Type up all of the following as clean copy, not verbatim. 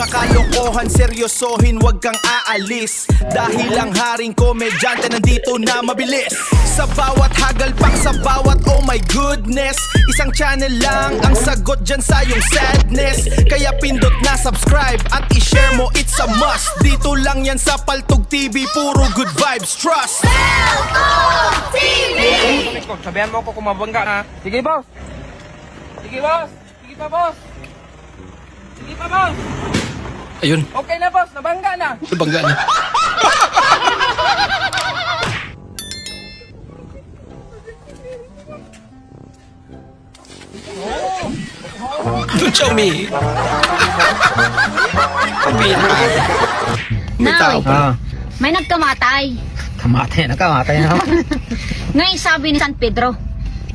mga kalokohan, seryosohin, wag kang aalis. Dahil ang haring komedyante nandito na mabilis. Sa bawat hagalpak, sa bawat oh my goodness, isang channel lang ang sagot dyan sa iyong sadness. Kaya pindot na subscribe at i-share mo, it's a must. Dito lang yan sa Paltog TV, puro good vibes, trust. Paltog TV! Sabihan mo ako kung mabangga na. Sige, boss. Sige, boss. Sige pa, boss. Sige pa, boss. Ayun, Okay na, boss. Nabangga na. nabangga na. Doon siya umihi. May tao pa. May nagkamatay. Nakamatay na naman. Ngayon sabi ni San Pedro,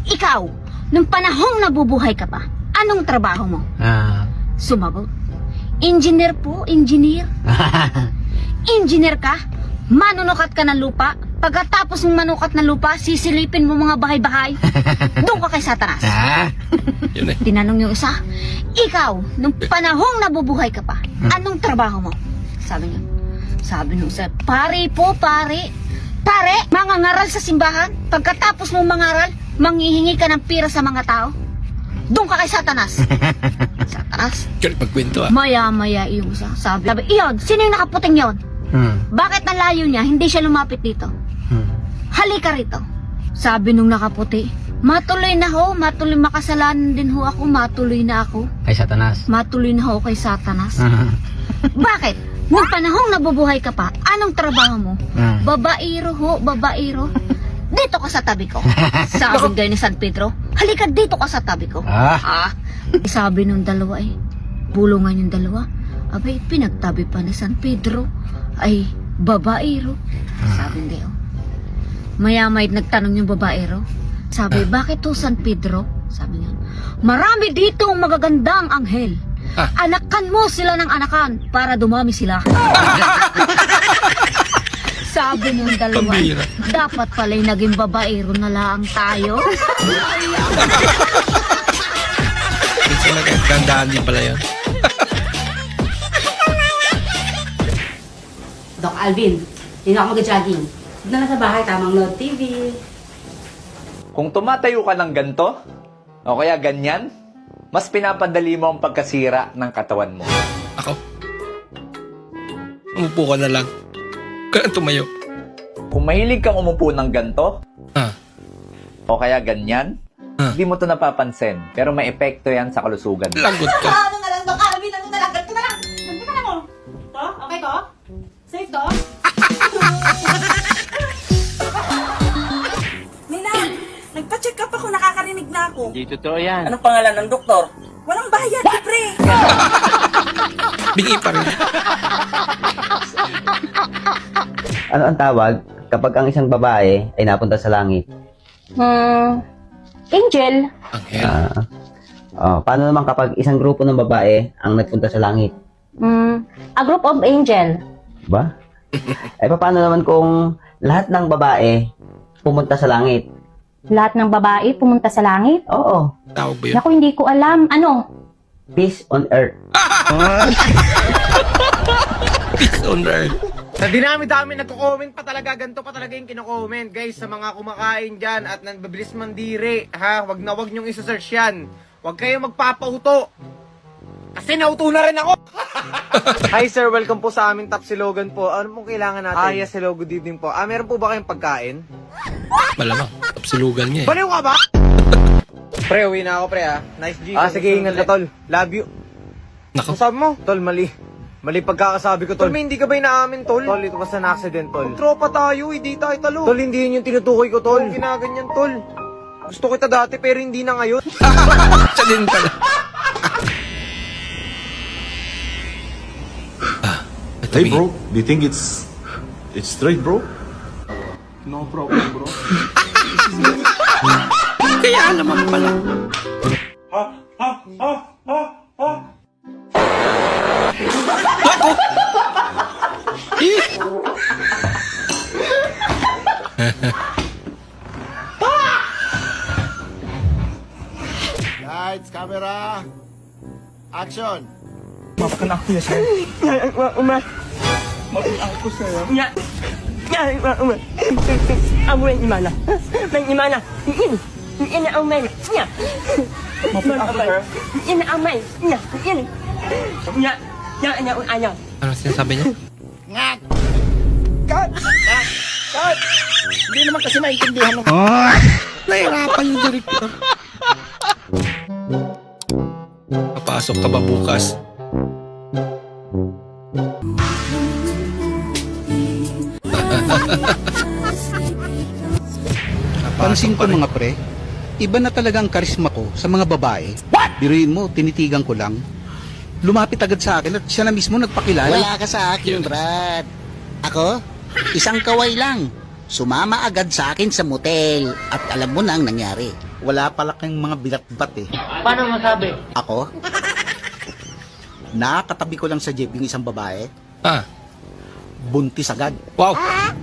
ikaw, nung panahong nabubuhay ka pa, anong trabaho mo? Sumagot, engineer po, engineer. Engineer ka, manunukat ka ng lupa. Pagkatapos ng manukat ng lupa, sisilipin mo mga bahay-bahay. Doon ka kay Satanas. Yun eh. Tinanong yung isa, ikaw, nung panahong nabubuhay ka pa, anong trabaho mo? Sabi nung isa, pare po, pare, mangangaral sa simbahan. Pagkatapos mong mangaral, manghihingi ka ng pira sa mga tao. Doon ka kay Satanas. Satanas. Galing magkwento ah. Maya-maya yung isa. Sabi, iyon, sino yung nakaputing yon? Bakit nalayo niya, hindi siya lumapit dito? Halika rito. Sabi nung nakaputi, matuloy na ho, matuloy, makasalanan din ho ako, matuloy na ako. Kay Satanas. Matuloy na ho kay Satanas. Bakit? Nung panahong nabubuhay ka pa, anong trabaho mo? Babairo ho, babairo. Dito ka sa tabi ko. Sabi ngayon ni San Pedro, halika dito ka sa tabi ko. Sabi nung dalawa bulungan yung dalawa. Abay, pinagtabi pa ni San Pedro. Ay, babaero. Sabi ngayon. Maya-may nagtanong yung babaero. Sabi, bakit to San Pedro? Sabi nga, marami ditong magagandang anghel. Anakan mo sila ng anakan para dumami sila. Sabi nung dalawa, Pambira. dapat pala'y naging babaero na lang tayo. Kasi nagkandaan din pala yun. Doc Alvin, hindi na ako mag-jogging. Doon na lang sa bahay, tamang Lord TV. Kung tumatayo ka ng ganito, o kaya ganyan, mas pinapadali mo ang pagkasira ng katawan mo. Ako? Umupo ka na lang. Kaya tumayo. Kung mahilig kang umupo ng ganito, Ah. o kaya ganyan, hindi mo to napapansin. Pero may epekto yan sa kalusugan mo. Lagot ka. Ano na lang, Doc Alvin, ano na lang, ganito na lang. Ganito na lang mo. To? Okay to? Safe to? Milan, nagpa-check up ako, nakakarinig na ako. Hindi totoo yan. Anong pangalan ng doktor? Walang bayad, libre. Bingi pa rin. Ano ang tawag kapag ang isang babae ay napunta sa langit? Angel. Anghel. Paano naman kapag isang grupo ng babae ang nagpunta sa langit? A group of angel. Ba? Paano naman kung lahat ng babae pumunta sa langit? Lahat ng babae pumunta sa langit? Oo. Tawag ba yun? Naku, hindi ko alam. Ano? Peace on earth. Peace on earth. Sa dinami-dami nagko-comment pa talaga, ganito pa talaga yung kino-comment. Guys, sa mga kumakain dyan at nababilis mandiri, ha, wag na wag nyong isa-search yan. Wag kayo magpapauto. Kasi nauto na rin ako. Hi sir, welcome po sa aming Top Silogan po. Ano pong kailangan natin? Yes, hello, good evening po. Meron po ba kayong pagkain? Malamang. Tapsilugan niya eh. Baliw ka ba? Pre, uwi na ako pre Nice G. Sige, ingat ka tol. Love you. Nako. Ang sabi mo? Tol, mali. Mali pagkakasabi ko tol. Tol, may hindi ka ba inaamin tol? Tol, ito basta na accident tol. Tropa tayo, hindi tayo talo. Tol, hindi yun yung tinutukoy ko tol. Ginaganyan tol. Gusto kita dati pero hindi na ngayon. Siya din pala. Ito Hey bro, do you think it's straight bro? No problem bro. Kaya naman pala. Lights, camera, action! ako niya sa'yo. Mapun ako sa'yo. Mapun ako sa'yo. Ano sinasabi niya? Cut! Hindi naman kasi maintindihan ng... Nahirapan yung director. Papasok ka ba bukas? Pansin ko mga pre, iba na talaga ang karisma ko sa mga babae. Biruin mo, tinitigan ko lang. Lumapit agad sa akin at siya na mismo nagpakilala. Wala ka sa akin, Brad. Ako, isang kaway lang. Sumama agad sa akin sa motel at alam mo na ang nangyari. Wala pala kang mga bilatbat eh. Paano masabi? Ako, nakakatabi ko lang sa jeep yung isang babae, Ah, buntis agad. wow.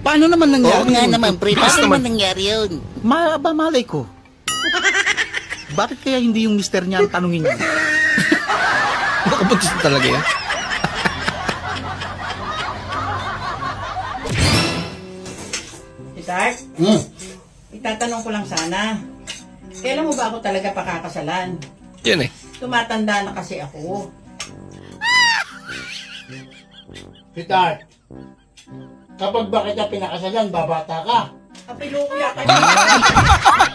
Paano naman nangyari? Oo nga yun? naman, pre. Paano naman nangyari yun? Malay ko. Bakit kaya hindi yung mister niya ang tanungin niya? Baka buntis na talaga yan. Isaac? Itatanong ko lang sana. Kailan mo ba ako talaga pakakasalan? Yan eh. Tumatanda na kasi ako. Peter, kapag ba kita pinakasalan, babata ka. Kapilo ko yata.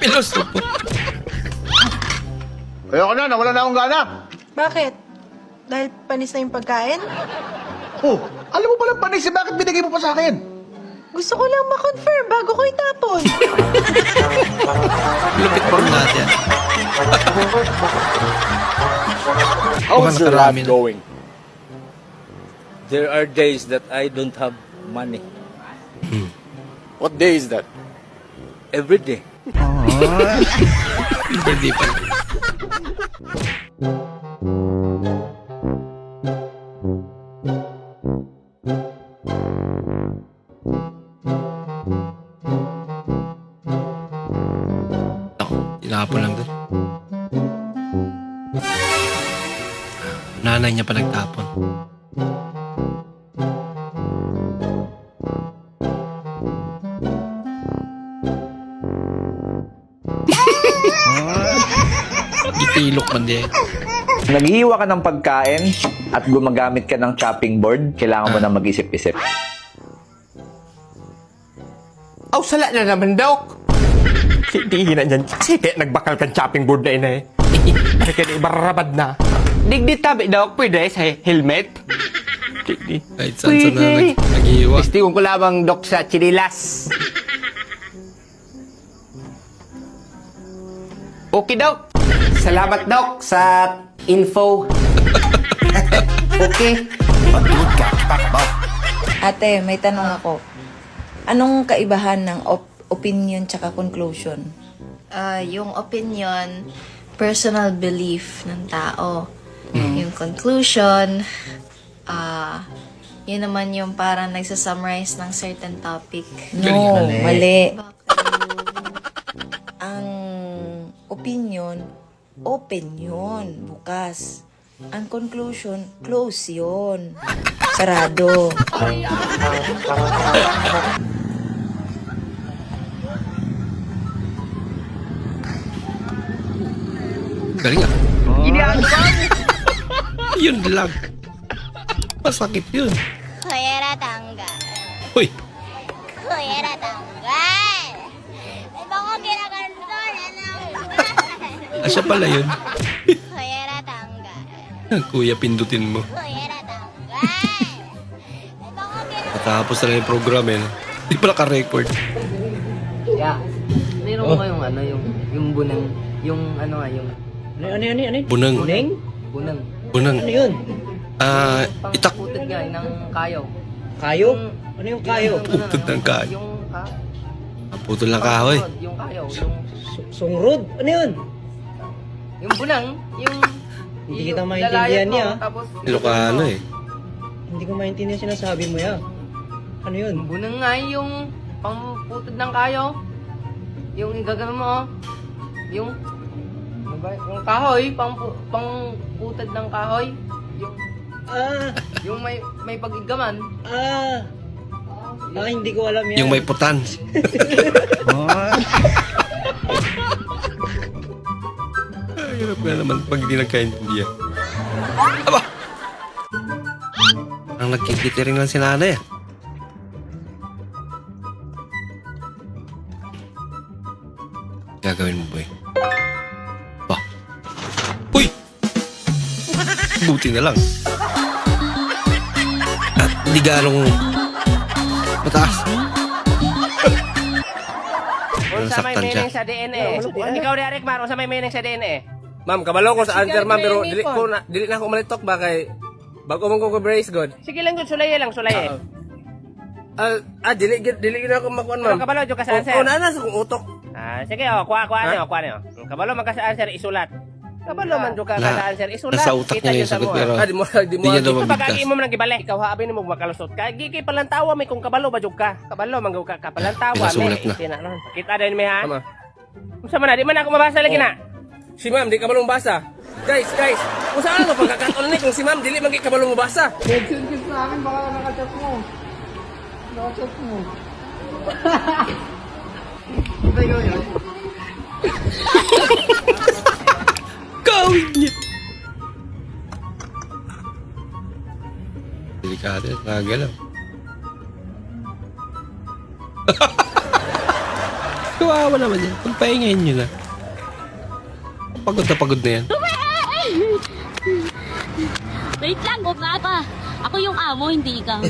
Pilosopo. Ayoko na, nawala na akong gana. Bakit? Dahil panis na yung pagkain? Oh, alam mo pala panis, bakit binigay mo pa sa akin? Gusto ko lang ma-confirm bago ko itapon. Lupit pa natin. How's your nakarami life na. going? There are days that I don't have money. What day is that? Every day. Hindi pa. Ako, tinapon lang doon. Nanay niya pa nagtapon. Itilok man din. Naghihiwa ka ng pagkain at gumagamit ka ng chopping board, kailangan mo na mag-isip-isip. Aw, sala na naman, Dok. Hindi na dyan. Sige, nagbakal kang chopping board na ina eh. Kasi kaya ibarabad na. Digdi tabi, Dok. Pwede sa helmet? Digdi. Kahit saan sa na naghihiwa. Testingon ko lamang, Dok, sa chinilas. Okay, Dok. Salamat, Dok, sa info. Okay. Ate, may tanong ako. Anong kaibahan ng opinion tsaka conclusion? Yung opinion, personal belief ng tao. Yung conclusion, yun naman yung parang nagsasummarize ng certain topic. No, mali. Ang opinion, open yun, bukas. Ang conclusion, close yun. Sarado. Galing ah. Yun lang. Masakit yun. Kuyera tangga. Uy, Kuyera tangga. May bako kinakanto na asya pala yun. Kuyera tangga. Kuya, pindutin mo. Kuyera tangga. May bako Matapos na yung program eh. Hindi pa naka-record. Yeah. Meron ko yung ano, yung bunang, yung ano nga, yung... Ano? Bunang. Bunang. Bunang. Ano yun? Itak. Putod nga, ng kayo. Kayo? Ano yung kayo? Putod ng kayo. Yung Putol ng kahoy. Yung kayo, yung... Sungrod? Ano yun? Yung bunang, yung... Hindi kita maintindihan niya. Tapos... Ilocano eh. Hindi ko maintindihan sinasabi mo ya. Ano yun? Yung bunang nga, yung pangputod ng kayo. Yung igagano mo, yung... Yung kahoy, pangputod ng kahoy. Yung... Yung may pag-igaman. Hindi ko alam yan. Yung may putan. Ay, hirap nga naman pag hindi nagkaintindihan. Aba! Ang nagkikitiring lang si nanay ah. Gagawin mo, boy. Ba? Uy! Buti na lang. At hindi ganong mataas. Unsa may meaning sa DNA? Ikaw di Arik Mar, unsa may meaning sa DNA? Ma'am, kabalo ko sa answer ma'am pero dili na ako malitok ba kay bago man ko brace god. Sige lang gud sulaye lang sulaye. Dili na ako makuan ma'am. Kabalo jud ka sa answer. Na sa kong utok. Sige kuha niyo. Kabalo man ka sa answer isulat. Kabalo man jud ka sa answer isulat. Nasa utak niya yung sagot pero di mo niya daw mabigkas. pag-agi mo man nang gibalik ikaw haabin mo makalusot. Kay palantawa may kung kabalo ba jud ka. Kabalo man ka palantawa Pinasulat na. Kita din mi ha. Unsa man di man ako mabasa lagi na. Si ma'am di kabalo mabasa. Guys, kung saan ako pagkakataon ni kung si ma'am dili man kay kabalo mabasa. Send sa akin baka nakachat mo. Nakachat mo. Gawin niya. Delikado, nakagalaw. Kawawa naman yan. Pagpahingahin nyo na. Pagod na yan. Wait lang, gumapa. Ako yung amo, hindi ikaw.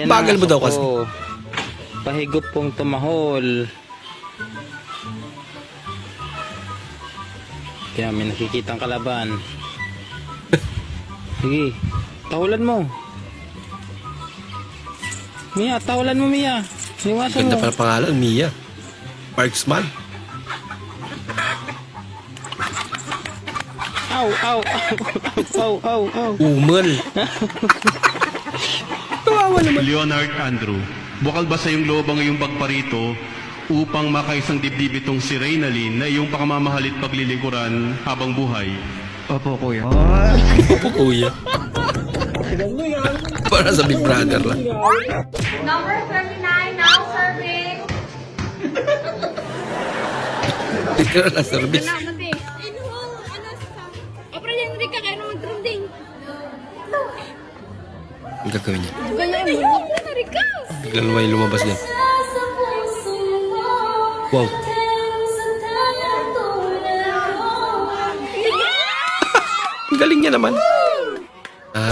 Bagal mo daw kasi. Pahigop pong tumahol. Kaya may nakikitang kalaban. Sige, tahulan mo. Mia, tahulan mo Mia. Iwasan Ganda mo. pala pangalan, Mia. Marksman. Au. Umel. Kawawa naman. Leonard Andrew, bukal ba sa iyong loob ang iyong pagparito upang makaisang dibdib itong si Reynalyn na iyong pakamamahalit paglilingkuran habang buhay? Opo, kuya. Opo, kuya. Para sa Big Brother lang. Number 39, now serving. Ito na service. Ang gagawin niya. Biglang may lumabas din. Wow. Ang galing niya naman.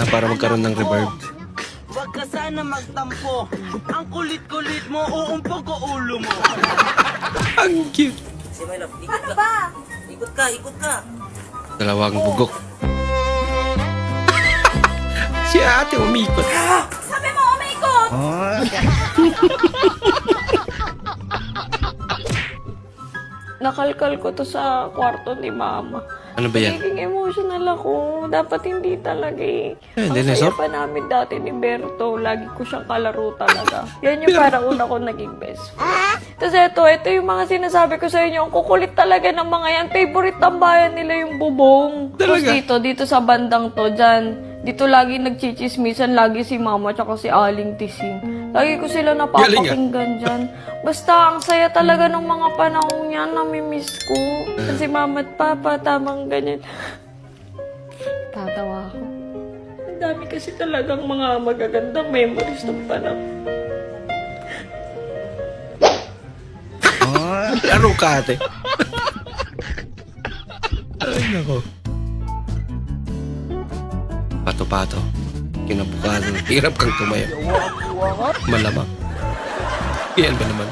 Para magkaroon ng reverb. Huwag ka sana magtampo. Ang kulit-kulit mo, uumpog ko ulo mo. Ang cute. Ano ba? Ikot ka. Dalawang bugok. Si ate umikot. Sabi mo, umikot! Nakalkal ko to sa kwarto ni Mama. Ano ba yan? Nagiging emotional ako. Dapat hindi talaga eh. Hindi na, Ang saya Sor. pa namin dati ni Berto. Lagi ko siyang kalaro talaga. Yan yung para una ko naging best friend. Tapos ito yung mga sinasabi ko sa inyo. Ang kukulit talaga ng mga yan. Favorite tambayan nila yung bubong. Tapos Talaga? dito sa bandang to, dyan. Dito lagi nagchichismisan. Lagi si Mama tsaka si Aling Tising. Lagi ko sila napapakinggan dyan. Basta ang saya talaga ng mga panahon yan. Namimiss ko. Kasi Mama at Papa, tamang ganyan. Tatawa ako. Ang dami kasi talagang mga magagandang memories ng panahon. Laro ka ate. Ay nako. Pato-pato. Kinabukasan. Hirap kang tumayo. Malamang. Yan ba naman?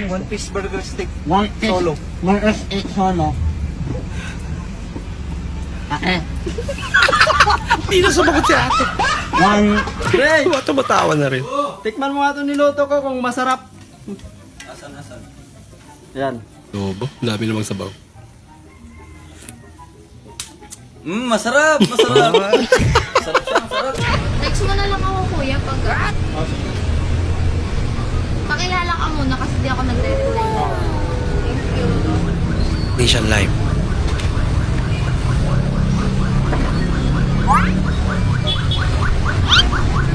One piece burger stick. One solo. One solo. Hindi na sumagot si ate. One. Tumatawa na rin. Tikman mo nga ito niluto ko kung masarap. Asan? Yan. Lobo. Dami namang sabaw. Masarap. Text mo na lang ako, kuya, pag... Pakilala ka muna kasi di ako nagre-reply. Thank you. Nation Live.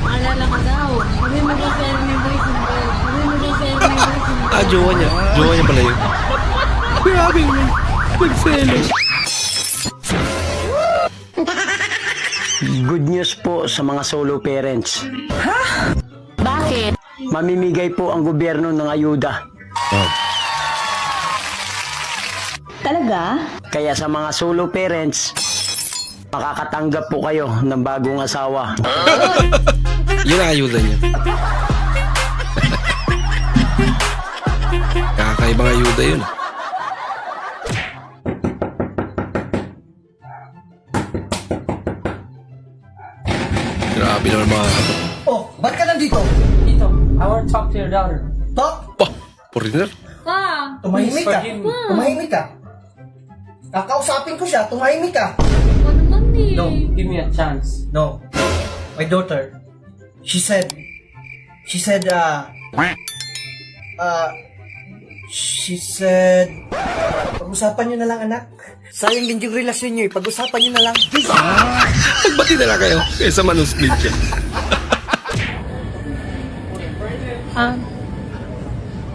Alala ka daw. Sabi mo ba sa'yo may boyfriend? Sabi mo ba sa'yo may boyfriend? Ah, jowa niya. Jowa niya pala yun. Grabe yun. Magselos. Good news po sa mga solo parents. Bakit? Mamimigay po ang gobyerno ng ayuda. Oh. Talaga? Kaya sa mga solo parents, makakatanggap po kayo ng bagong asawa. Yun ang ayuda niya. Kakaibang ayuda yun. Grabe naman mga ano. Oh, ba't ka nandito? Tito, I want to talk to your daughter. Talk? Oh, foreigner. Pa! Tumahimik ka. Tumahimik ka. Kakausapin ko siya, tumahimik ka. Ano naman eh? No, give me a chance. No. My daughter, she said, she said, pag-usapan nyo na lang, anak. Sayang din yung relasyon nyo eh. Pag-usapan nyo na lang. Please. Magbati na lang kayo. Kaysa manusplit siya.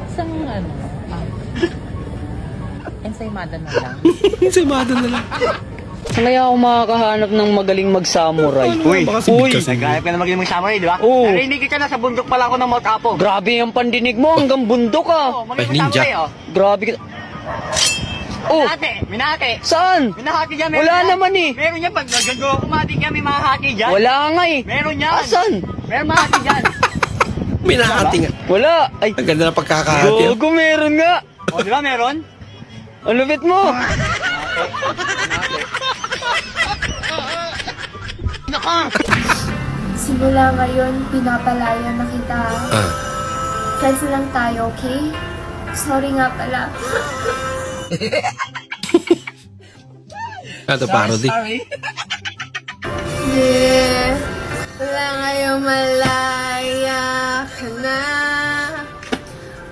Saan yung ano? Ensaymada na lang. Ensaymada na lang. Kaya ako makakahanap ng magaling mag-samurai. Uy, Naghanap ka na magaling mga samurai, di ba? Oo. Narinig ka na sa bundok pala ako ng Mount Apo. Grabe ang pandinig mo, hanggang bundok ka. Ay, ninja. Grabe ka. Oh, Minahati. saan? Minahati dyan. Wala naman eh. Meron yan. Pag gagawa kumati ka, may mahati dyan. Wala nga eh. Meron yan. Asan? Meron mahati dyan. Minahati nga. Wala. Ay, Ang ganda ng pagkakahati. gogo, meron nga. O, di ba meron? Ang lupit mo. Simula ngayon, pinapalaya na kita. Ah. Friends lang tayo, okay? Sorry nga pala. Ito parody. Wala ngayong malaya ka na.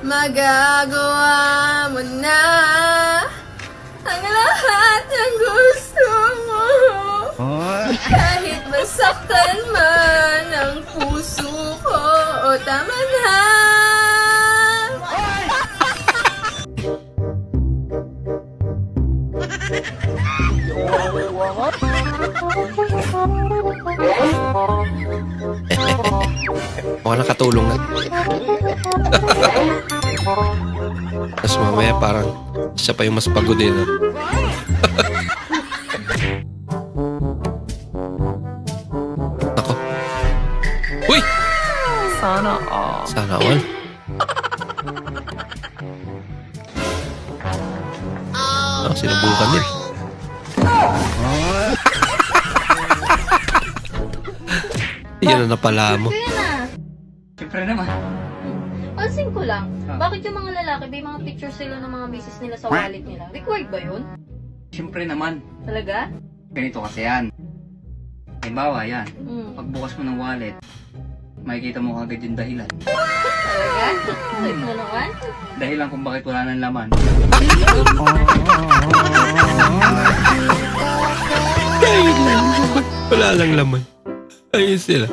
Magagawa mo na ang lahat ng gusto mo. Kahit masaktan man ang puso ko, o tama na. Mukhang nakatulong na. Tapos mamaya parang siya pa yung mas pagod eh. No? Ako. Uy! Sana all. Sana all. Sinubukan din. Yan na napala mo. Kaya na. Siyempre naman. Pansin ko lang, bakit yung mga lalaki, may mga pictures sila ng mga misis nila sa wallet nila? Required ba yun? Siyempre naman. Talaga? Ganito kasi yan. Halimbawa yan. Hmm. Pagbukas mo ng wallet, makikita mo agad yung dahilan. Talaga? Like mo naman? Dahilan kung bakit wala ng laman. Kahit lang. Wala lang laman. Ayun sila.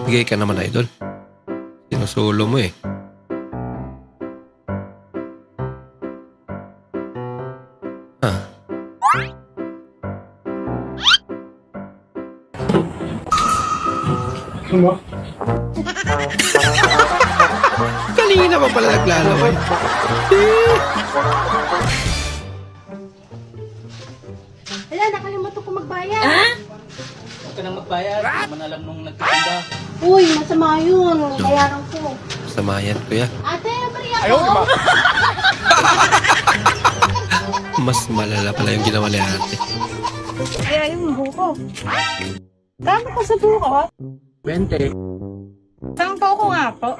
Bigay ka naman, idol. Sinusulo mo eh. Ah. Kanina pa pala naglalaway. Wala, nakalimutan ko magbayad. Huwag ka nang magbayad. Hindi man alam nung nagtitinda. Uy, masama yun. Bayaran ko. Samayan ko yan. Ate, bari ako. Mas malala pala yung ginawa ni ate. Kaya yung buko. Tama ka sa buko. 20. Isang buko nga po.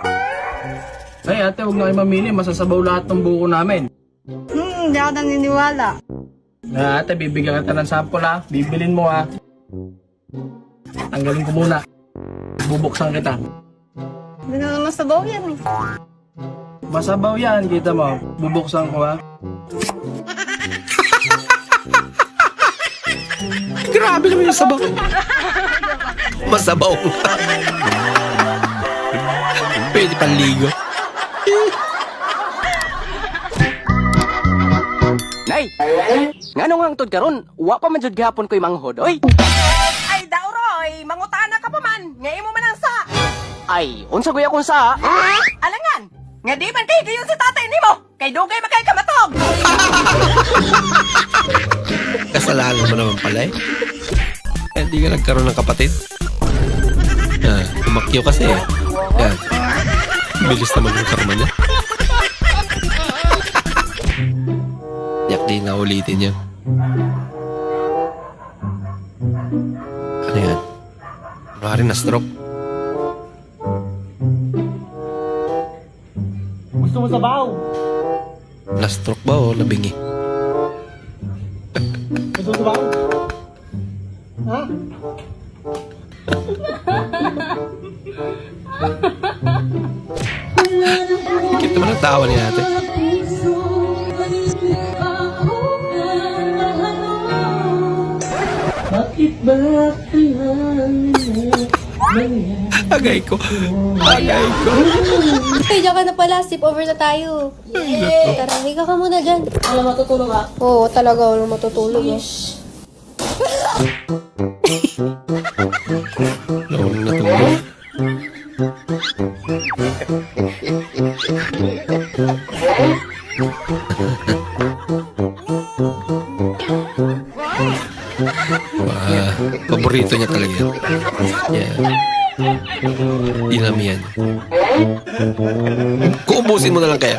Ay ate, huwag na kayo mamili. Masasabaw lahat ng buko namin. Hindi ako naniniwala. Ate, bibigyan kita ng sample ha. Bibilin mo ha. Tanggalin ko muna. Bubuksan kita. Hindi naman masabaw yan eh. Masabaw yan, kita mo. Bubuksan ko ha. Grabe naman yung sabaw. Masabaw. Pwede panligo. Nay! Nga nung hangtod karon, wa pa man jud gihapon ko'y manghod, oy! Ay, daoroy! Mangutana ka pa man! Ngayon mo man ang sa! Ay, unsa kuya kung sa? Alangan! Nga di man kay gayon si tatay nimo! Kay dugay makay kamatog! Kasalanan mo naman pala eh. Hindi ka nagkaroon ng kapatid. Tumakyo kasi eh. Yan. Bilis naman yung karma niya. Yak di na ulitin yun. Ano yan? Kunwari na stroke. Gusto mo sabaw? Na stroke ba o nabingi? Gusto mo sabaw? Ha? Kit naman ang tawa ni ate. Bakit ba Agay ko. Agay ko. Hey, diyan ka na pala. Sleep over na tayo. Tara, higa ka muna dyan. Alam, matutulog ka? Oo, talaga. Walang matutulog eh. Nauna na tumulong. Paborito niya talaga yan. Yeah. Dinamihan. Kuubusin mo na lang kaya.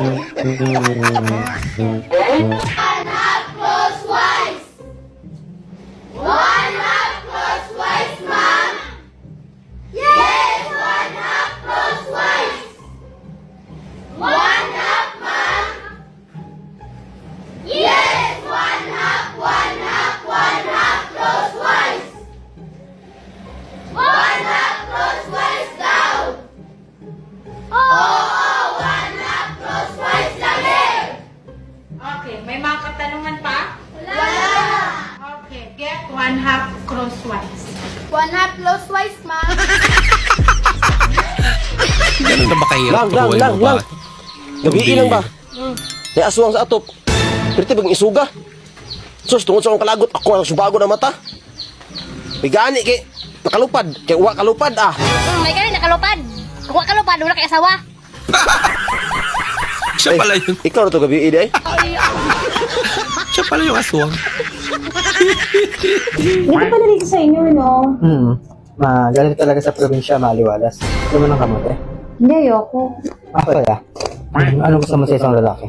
Okay, may mga katanungan pa? Wala! Okay, get 1/2 crosswise. 1/2 closewise, ma'am. Ganun na ba kahirap pakuha mo ba? Gabi ilang ba? May aswang sa atop. Pero bang isuga. Sus, tungod sa akong kalagot, ako ang subago na mata. May gani kay nakalupad. Kay uwa kalupad ah. May ganun, nakalupad. Kuha kalupad, wala kay asawa. Siya pala yun. Ikaw na to gabi eh. Siya pala yung aswang. Hindi ko pala dito sa inyo, no? Magaling talaga sa probinsya, maliwalas. Gusto mo ng kamote? Hindi, ayoko. Ako ya. Ano gusto mo sa isang lalaki?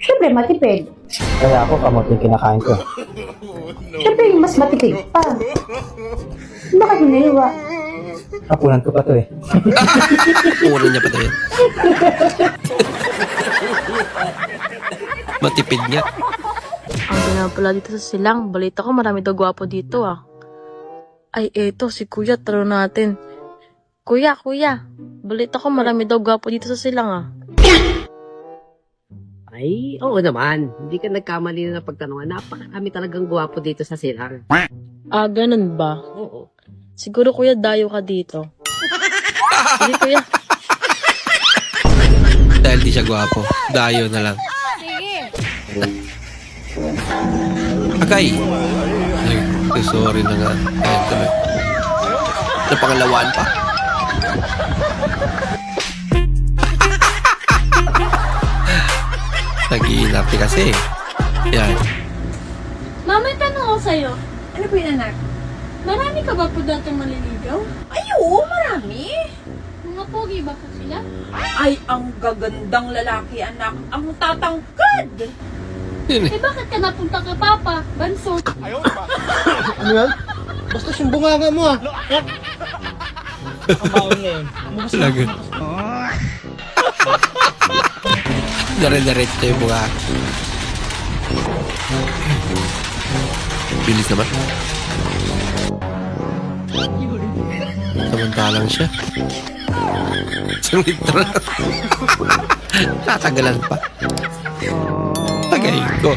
Siyempre, matipid. Kaya ako, kamote yung kinakain ko. Siyempre, yung mas matipid pa. Bakit mo naiwa? Kapunan ko pa to eh. Una niya pa tayo. Matipid niya. Ang ganda pala dito sa silang. Balita ko marami daw gwapo dito ah. Ay, eto, si Kuya, taro natin. Kuya, balita ko marami daw gwapo dito sa silang ah. Ay, oo naman. Hindi ka nagkamali na pagtanungan. Napakarami talagang gwapo dito sa silang. Ah, ganun ba? Oo. Siguro Kuya, dayo ka dito. Sige Kuya. Dahil di siya gwapo. Dayo na lang. Sige. Agay. Ay, sorry na nga. Ayan tuloy. Napangalawaan pa. Nag-iinarte kasi. Yan. Mama, may tanong ako sa'yo. Ano po yun, anak? Marami ka ba po datang maliligaw? Ay, oo, marami. Mga pogi ba po sila? Ay, ang gagandang lalaki, anak. Ang tatangkad. Yun eh. Eh, bakit ka napunta kay Papa? Bansot. Ano yan? Basta yung bunganga mo ah. Talaga. Dare-diretso yung mga. Bilis naman. Samantalang siya. Isang litro. Tatagalan pa. Tagay ko.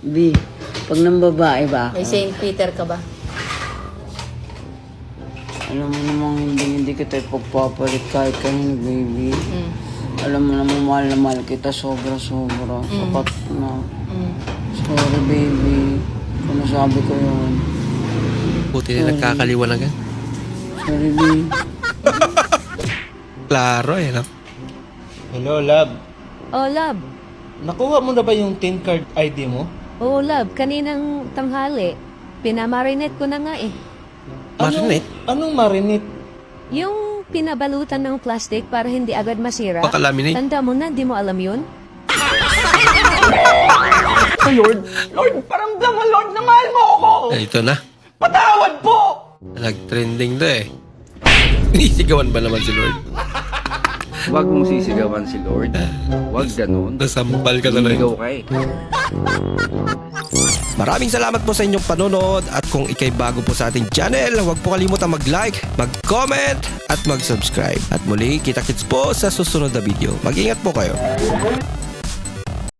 B, pag nang babae ba? May St. Peter ka ba? Alam mo namang hindi kita ipagpapalit kahit kanino, baby. Alam mo namang mahal na mahal kita sobra-sobra. Sapat na. Sorry, baby. Kung nasabi ko yun. Buti na nagkakaliwanagan. Sorry, baby. Klaro eh, no? Hello, love. Oh, love. Nakuha mo na ba yung TIN card ID mo? Oh, love. Kaninang tanghali, pinamarinate ko na nga eh. Marinate? Anong marinate? Yung pinabalutan ng plastic para hindi agad masira. Pakalaminate? Tanda mo na, di mo alam yun? Lord, paramdam mo, Lord, na mahal mo ako! Ito na. Patawad po! Nag-trending to eh. Nisigawan ba naman si Lord? Huwag mong sisigawan si Lord. Huwag ganun. Nasampal ka talaga. Ikaw kay. Maraming salamat po sa inyong panonood at kung ikay bago po sa ating channel, huwag po kalimutan mag-like, mag-comment at mag-subscribe. At muli, kita-kits po sa susunod na video. Mag-ingat po kayo.